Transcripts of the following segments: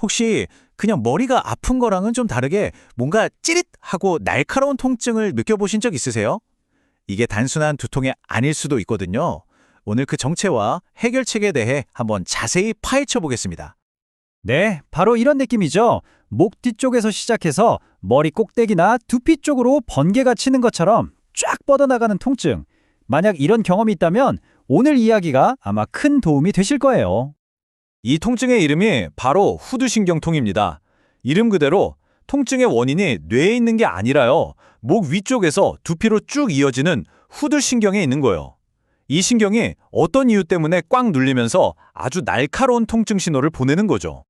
혹시 그냥 머리가 아픈 거랑은 좀 다르게 뭔가 찌릿하고 날카로운 통증을 느껴보신 적 있으세요? 이게 단순한 두통이 아닐 수도 있거든요. 오늘 그 정체와 해결책에 대해 한번 자세히 파헤쳐 보겠습니다. 네, 바로 이런 느낌이죠. 목 뒤쪽에서 시작해서 머리 꼭대기나 두피 쪽으로 번개가 치는 것처럼 쫙 뻗어나가는 통증. 만약 이런 경험이 있다면 오늘 이야기가 아마 큰 도움이 되실 거예요. 이 통증의 이름이 바로 후두신경통입니다. 이름 그대로 통증의 원인이 뇌에 있는 게 아니라요. 목 위쪽에서 두피로 쭉 이어지는 후두신경에 있는 거예요. 이 신경이 어떤 이유 때문에 꽉 눌리면서 아주 날카로운 통증 신호를 보내는 거죠.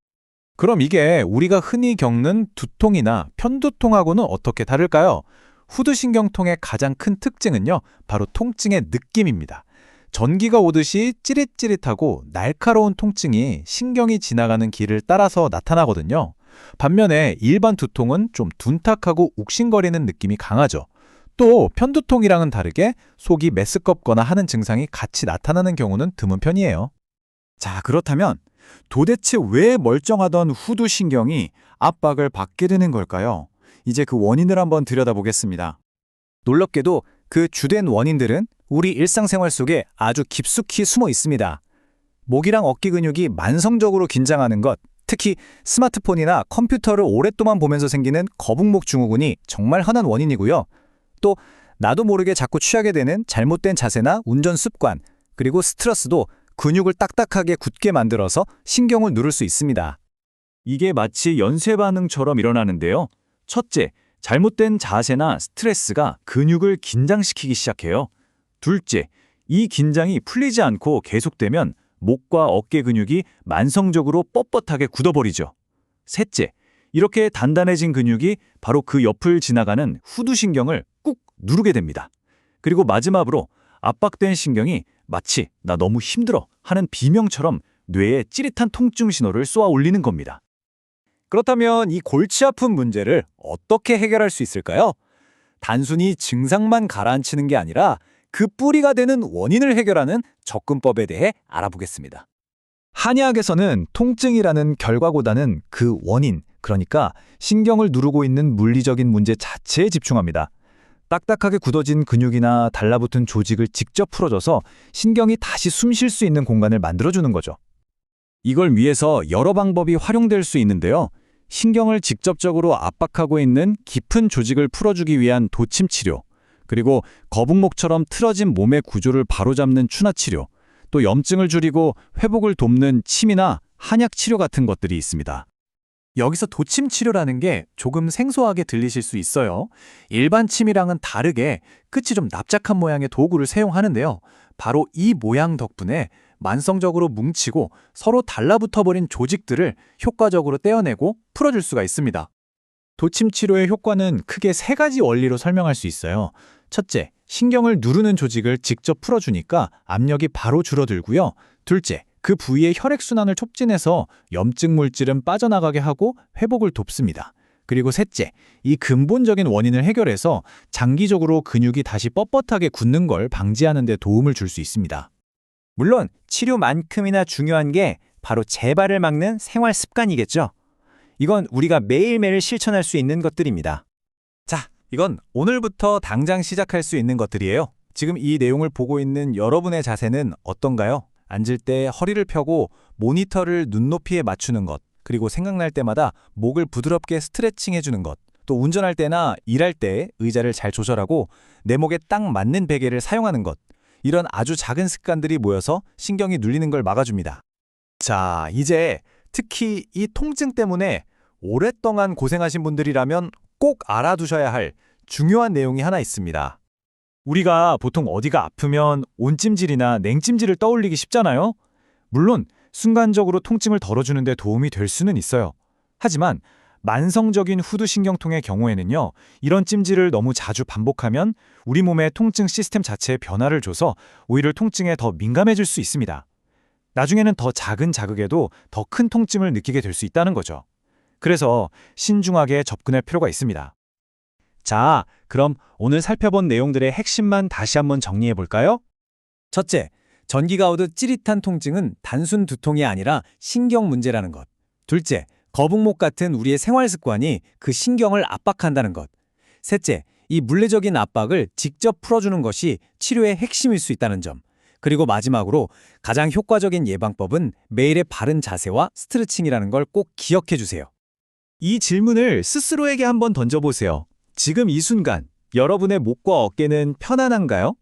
그럼 이게 우리가 흔히 겪는 두통이나 편두통하고는 어떻게 다를까요? 후두신경통의 가장 큰 특징은요, 바로 통증의 느낌입니다. 전기가 오듯이 찌릿찌릿하고 날카로운 통증이 신경이 지나가는 길을 따라서 나타나거든요. 반면에 일반 두통은 좀 둔탁하고 욱신거리는 느낌이 강하죠. 또 편두통이랑은 다르게 속이 메스껍거나 하는 증상이 같이 나타나는 경우는 드문 편이에요. 자, 그렇다면 도대체 왜 멀쩡하던 후두신경이 압박을 받게 되는 걸까요? 이제 그 원인을 한번 들여다보겠습니다. 놀랍게도 그 주된 원인들은 우리 일상생활 속에 아주 깊숙이 숨어 있습니다. 목이랑 어깨 근육이 만성적으로 긴장하는 것, 특히 스마트폰이나 컴퓨터를 오랫동안 보면서 생기는 거북목 증후군이 정말 흔한 원인이고요. 또 나도 모르게 자꾸 취하게 되는 잘못된 자세나 운전 습관, 그리고 스트레스도 근육을 딱딱하게 굳게 만들어서 신경을 누를 수 있습니다. 이게 마치 연쇄 반응처럼 일어나는데요. 첫째, 잘못된 자세나 스트레스가 근육을 긴장시키기 시작해요. 둘째, 이 긴장이 풀리지 않고 계속되면 목과 어깨 근육이 만성적으로 뻣뻣하게 굳어버리죠. 셋째, 이렇게 단단해진 근육이 바로 그 옆을 지나가는 후두신경을 꾹 누르게 됩니다. 그리고 마지막으로 압박된 신경이 마치 나 너무 힘들어 하는 비명처럼 뇌에 찌릿한 통증 신호를 쏘아 올리는 겁니다. 그렇다면 이 골치 아픈 문제를 어떻게 해결할 수 있을까요? 단순히 증상만 가라앉히는 게 아니라 그 뿌리가 되는 원인을 해결하는 접근법에 대해 알아보겠습니다. 한의학에서는 통증이라는 결과보다는 그 원인, 그러니까 신경을 누르고 있는 물리적인 문제 자체에 집중합니다. 딱딱하게 굳어진 근육이나 달라붙은 조직을 직접 풀어줘서 신경이 다시 숨 쉴 수 있는 공간을 만들어주는 거죠. 이걸 위해서 여러 방법이 활용될 수 있는데요. 신경을 직접적으로 압박하고 있는 깊은 조직을 풀어주기 위한 도침 치료, 그리고 거북목처럼 틀어진 몸의 구조를 바로잡는 추나 치료, 또 염증을 줄이고 회복을 돕는 침이나 한약 치료 같은 것들이 있습니다. 여기서 도침 치료라는 게 조금 생소하게 들리실 수 있어요. 일반 침이랑은 다르게 끝이 좀 납작한 모양의 도구를 사용하는데요. 바로 이 모양 덕분에 만성적으로 뭉치고 서로 달라붙어버린 조직들을 효과적으로 떼어내고 풀어줄 수가 있습니다. 도침 치료의 효과는 크게 세 가지 원리로 설명할 수 있어요. 첫째, 신경을 누르는 조직을 직접 풀어주니까 압력이 바로 줄어들고요. 둘째, 그 부위의 혈액순환을 촉진해서 염증 물질은 빠져나가게 하고 회복을 돕습니다. 그리고 셋째, 이 근본적인 원인을 해결해서 장기적으로 근육이 다시 뻣뻣하게 굳는 걸 방지하는 데 도움을 줄 수 있습니다. 물론 치료만큼이나 중요한 게 바로 재발을 막는 생활 습관이겠죠. 이건 우리가 매일매일 실천할 수 있는 것들입니다. 자, 이건 오늘부터 당장 시작할 수 있는 것들이에요. 지금 이 내용을 보고 있는 여러분의 자세는 어떤가요? 앉을 때 허리를 펴고 모니터를 눈높이에 맞추는 것, 그리고 생각날 때마다 목을 부드럽게 스트레칭 해주는 것, 또 운전할 때나 일할 때 의자를 잘 조절하고 내 목에 딱 맞는 베개를 사용하는 것, 이런 아주 작은 습관들이 모여서 신경이 눌리는 걸 막아줍니다. 자, 이제 특히 이 통증 때문에 오랫동안 고생하신 분들이라면 꼭 알아두셔야 할 중요한 내용이 하나 있습니다. 우리가 보통 어디가 아프면 온찜질이나 냉찜질을 떠올리기 쉽잖아요. 물론 순간적으로 통증을 덜어주는 데 도움이 될 수는 있어요. 하지만 만성적인 후두신경통의 경우에는요, 이런 찜질을 너무 자주 반복하면 우리 몸의 통증 시스템 자체에 변화를 줘서 오히려 통증에 더 민감해질 수 있습니다. 나중에는 더 작은 자극에도 더 큰 통증을 느끼게 될 수 있다는 거죠. 그래서 신중하게 접근할 필요가 있습니다. 자, 그럼 오늘 살펴본 내용들의 핵심만 다시 한번 정리해 볼까요? 첫째, 전기가 오듯 찌릿한 통증은 단순 두통이 아니라 신경 문제라는 것. 둘째, 거북목 같은 우리의 생활 습관이 그 신경을 압박한다는 것. 셋째, 이 물리적인 압박을 직접 풀어주는 것이 치료의 핵심일 수 있다는 점. 그리고 마지막으로 가장 효과적인 예방법은 매일의 바른 자세와 스트레칭이라는 걸 꼭 기억해 주세요. 이 질문을 스스로에게 한번 던져보세요. 지금 이 순간 여러분의 목과 어깨는 편안한가요?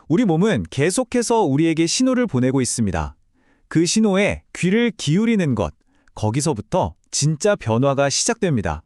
우리 몸은 계속해서 우리에게 신호를 보내고 있습니다. 그 신호에 귀를 기울이는 것, 거기서부터 진짜 변화가 시작됩니다.